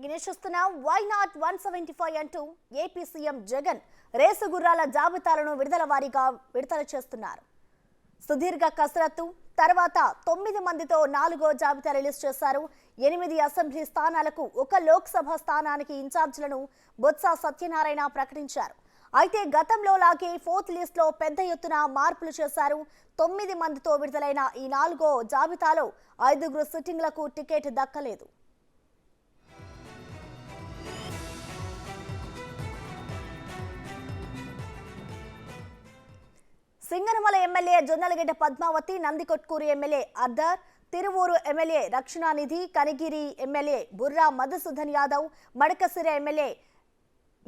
గినేషిస్తున్నాం. Why not 175 అంటూ AP CM Jagan race గుర్రాల జాబితాలను విడుదల చేస్తున్నారు. సుదీర్ఘ కసరత్తు తర్వాత 9 మందితో 4వ జాబితా రిలీజ్ చేశారు. 8 అసెంబ్లీ స్థానాలకు 1 లోక్సభ స్థానానికి ఇన్ఛార్జీలను బొత్స సత్యనారాయణ ప్రకటించారు. అయితే గతంలో లాగే 4th లిస్ట్ లో పెద్ద ఎత్తున మార్పులు చేశారు. 9 మందితో విడుదలైన ఈ 4వ జాబితాలో 5 సిట్టింగ్లకు టికెట్ దక్కలేదు. Singanamala MLA Jonnalagadda Padmavathi, Nandikotkur MLA Arthur, Tiruvuru MLA Rakshananidhi, Kanigiri MLA Burra Madhusudan Yadav, Madakasira MLA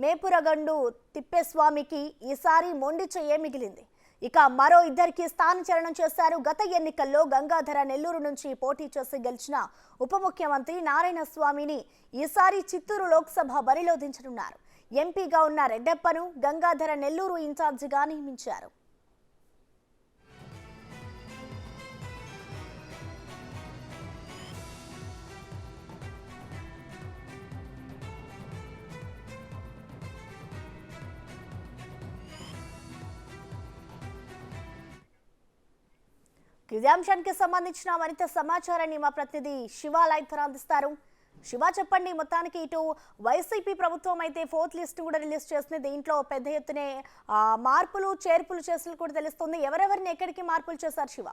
మేపురగండు తిప్పేస్వామికి ఈసారి మొండి చెయ్యే మిగిలింది. ఇక మరో 2కి స్థానచలనం చేశారు. గత ఎన్నికల్లో గంగాధర నెల్లూరు నుంచి పోటీ చేసి గెలిచిన ఉప ముఖ్యమంత్రి నారాయణ స్వామిని ఈసారి చిత్తూరు లోక్సభ బరిలో దించనున్నారు. ఎంపీగా ఉన్న రెడ్డప్పను గంగాధర నెల్లూరు ఇన్ఛార్జిగా నియమించారు. ఇదే అంశానికి సంబంధించిన మరింత సమాచారాన్ని మా ప్రతినిధి శివ లైవ్ ద్వారా అందిస్తారు. శివ, చెప్పండి. మొత్తానికి ఇటు వైసీపీ ప్రభుత్వం అయితే 4th లిస్ట్ కూడా రిలీజ్ చేస్తుంది. దీంట్లో పెద్ద ఎత్తునే మార్పులు చేర్పులు చేసినట్టు కూడా తెలుస్తుంది. ఎవరెవరిని ఎక్కడికి మార్పులు చేశారు శివ?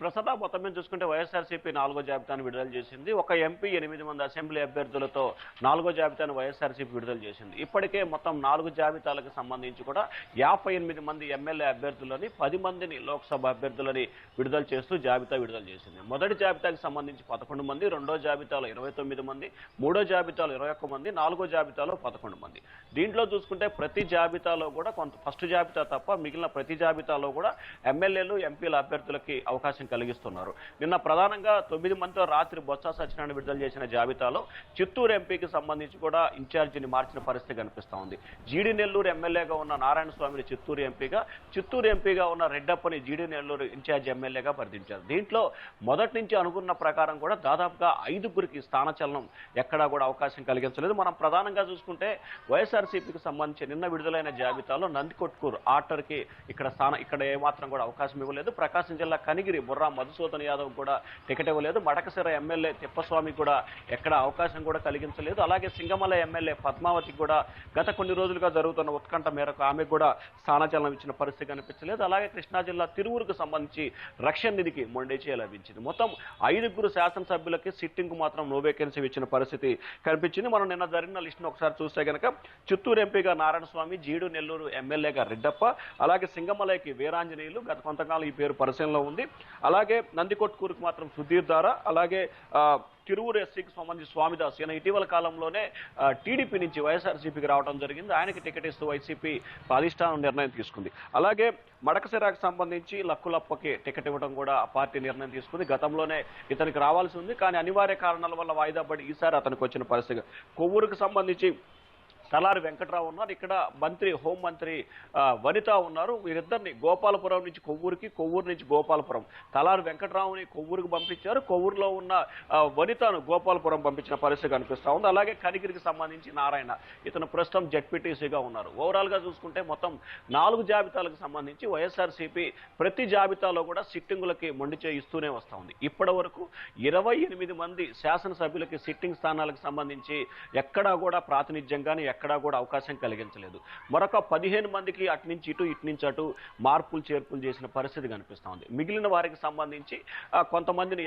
ప్రస్తుతం మొత్తం మీద చూసుకుంటే వైఎస్ఆర్సీపీ 4వ జాబితాను విడుదల చేసింది. ఒక ఎంపీ 8 మంది అసెంబ్లీ అభ్యర్థులతో 4వ జాబితాను వైఎస్ఆర్సీపీ విడుదల చేసింది. ఇప్పటికే మొత్తం 4 జాబితాలకు సంబంధించి కూడా 58 మంది ఎమ్మెల్యే అభ్యర్థులని, 10 మందిని లోక్సభ అభ్యర్థులని విడుదల చేస్తూ జాబితా విడుదల చేసింది. మొదటి జాబితాకి సంబంధించి 11 మంది, రెండో జాబితాలో 29 మంది, మూడో జాబితాలో 21 మంది, 4వ జాబితాలో 11 మంది. దీంట్లో చూసుకుంటే ప్రతి జాబితాలో కూడా ఫస్ట్ జాబితా తప్ప మిగిలిన ప్రతి జాబితాలో కూడా ఎమ్మెల్యేలు, ఎంపీల అభ్యర్థులకి అవకాశం కలిగిస్తున్నారు. నిన్న ప్రధానంగా 9 మందితో రాత్రి బొత్స సత్యనారాయణ విడుదల చేసిన జాబితాలో చిత్తూరు ఎంపీకి సంబంధించి కూడా ఇన్ఛార్జిని మార్చిన పరిస్థితి కనిపిస్తా ఉంది. జీడి నెల్లూరు ఎమ్మెల్యేగా ఉన్న నారాయణ స్వామిని చిత్తూరు ఎంపీగా ఉన్న రెడ్డప్పని జీడి నెల్లూరు ఇన్ఛార్జి ఎమ్మెల్యేగా పరిధించారు. దీంట్లో మొదటి నుంచి అనుకున్న ప్రకారం కూడా దాదాపుగా 5గురికి స్థానచలనం ఎక్కడా కూడా అవకాశం కలిగించలేదు. మనం ప్రధానంగా చూసుకుంటే వైఎస్ఆర్సీపీకి సంబంధించి నిన్న విడుదలైన జాబితాలో నందికొట్కూరు ఆర్టర్కి ఇక్కడ ఏమాత్రం కూడా అవకాశం ఇవ్వలేదు. ప్రకాశం జిల్లా కనిగిరి బుర్రా మధుసూదన్ యాదవ్ కూడా టికెట్ ఇవ్వలేదు. మడకసిర ఎమ్మెల్యే తిప్పస్వామి కూడా ఎక్కడ అవకాశం కూడా కలిగించలేదు. అలాగే సింగమల ఎమ్మెల్యే పద్మావతికి కూడా గత కొన్ని రోజులుగా జరుగుతున్న ఉత్కంఠ మేరకు ఆమెకు కూడా స్థానచలనం ఇచ్చిన పరిస్థితి కనిపించలేదు. అలాగే కృష్ణా జిల్లా తిరువూరుకు సంబంధించి రక్షణ నిధికి మొండేచే లభించింది. మొత్తం 5 శాసనసభ్యులకి సిట్టింగ్ మాత్రం నో వేకెన్సీ ఇచ్చిన పరిస్థితి కనిపించింది. మనం నిన్న జరిగిన లిస్టును ఒకసారి చూస్తే కనుక చిత్తూరు ఎంపీగా నారాయణ స్వామి, జీడు నెల్లూరు ఎమ్మెల్యేగా రెడ్డప్ప, అలాగే సింగమలకి వీరాంజనేయులు గత కొంతకాలం ఈ పేరు పరిశీలనలో ఉంది. అలాగే నందికొట్కూరుకు మాత్రం సుధీర్ దారా, అలాగే తిరువూరు ఎస్సీకి సంబంధించి స్వామిదాస్ ఈయన ఇటీవల కాలంలోనే టీడీపీ నుంచి వైఎస్ఆర్సీపీకి రావడం జరిగింది. ఆయనకి టికెట్ ఇస్తూ వైసీపీ అధిష్టానం నిర్ణయం తీసుకుంది. అలాగే మడకసిరాకు సంబంధించి లక్కులప్పకి టికెట్ ఇవ్వడం కూడా ఆ పార్టీ నిర్ణయం తీసుకుంది. గతంలోనే ఇతనికి రావాల్సి ఉంది, కానీ అనివార్య కారణాల వల్ల వాయిదా పడి ఈసారి అతనికి వచ్చిన పరిస్థితి. కొవ్వూరుకు సంబంధించి తలారి వెంకట్రావు ఉన్నారు, ఇక్కడ హోంమంత్రి వనిత ఉన్నారు. వీరిద్దరిని గోపాలపురం నుంచి కొవ్వూరుకి, కొవ్వూరు నుంచి గోపాలపురం, తలారి వెంకట్రావుని కొవ్వూరుకు పంపించారు, కొవ్వూరులో ఉన్న వనితను గోపాలపురం పంపించిన పరిస్థితి కనిపిస్తూ ఉంది. అలాగే కనిగిరికి సంబంధించి నారాయణ, ఇతను ప్రస్తుతం జెడ్పీటీసీగా ఉన్నారు. ఓవరాల్గా చూసుకుంటే మొత్తం 4 జాబితాలకు సంబంధించి వైఎస్ఆర్సీపీ ప్రతి జాబితాలో కూడా సిట్టింగులకి మొండి చేయిస్తూనే వస్తూ ఉంది. ఇప్పటి వరకు 28 మంది శాసనసభ్యులకి సిట్టింగ్ స్థానాలకు సంబంధించి ఎక్కడా కూడా ప్రాతినిధ్యం కానీ ఎక్కడా కూడా అవకాశం కలిగించలేదు. మరొక 15 మందికి అటు నుంచి ఇటు మార్పులు చేర్పులు చేసిన పరిస్థితి కనిపిస్తూ ఉంది. మిగిలిన వారికి సంబంధించి కొంతమందిని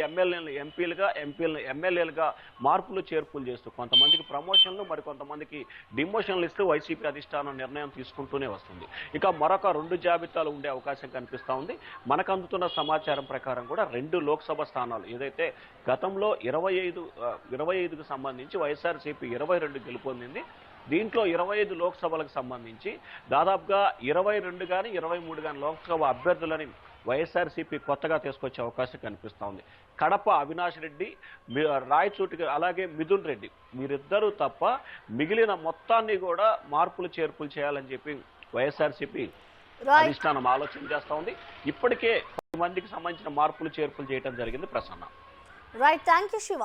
ఎమ్మెల్యేలుగా మార్పులు చేర్పులు చేస్తూ కొంతమందికి ప్రమోషన్లు, మరి కొంతమందికి డిమోషన్లు ఇస్తూ వైసీపీ అధిష్టానం నిర్ణయం తీసుకుంటూనే వస్తుంది. ఇక మరొక 2 జాబితాలు ఉండే అవకాశం కనిపిస్తూ ఉంది. మనకు అందుతున్న సమాచారం ప్రకారం కూడా 2 లోక్సభ స్థానాలు ఏదైతే గతంలో 25కు సంబంధించి వైఎస్ఆర్సీపీ 22 గెలుపొందింది. దీంట్లో 25 లోక్సభలకు సంబంధించి దాదాపుగా 22 కానీ 23 కానీ లోక్సభ అభ్యర్థులని వైఎస్ఆర్సీపీ కొత్తగా తీసుకొచ్చే అవకాశం కనిపిస్తూ ఉంది. కడప అవినాష్ రెడ్డి, రాయచోటి అలాగే మిథున్ రెడ్డి వీరిద్దరూ తప్ప మిగిలిన మొత్తాన్ని కూడా మార్పులు చేర్పులు చేయాలని చెప్పి వైఎస్ఆర్సీపీ అధిష్టానం ఆలోచన చేస్తూ ఉంది. ఇప్పటికే 10 మందికి సంబంధించిన మార్పులు చేర్పులు చేయడం జరిగింది. Prasanna. Right, thank you Shiva.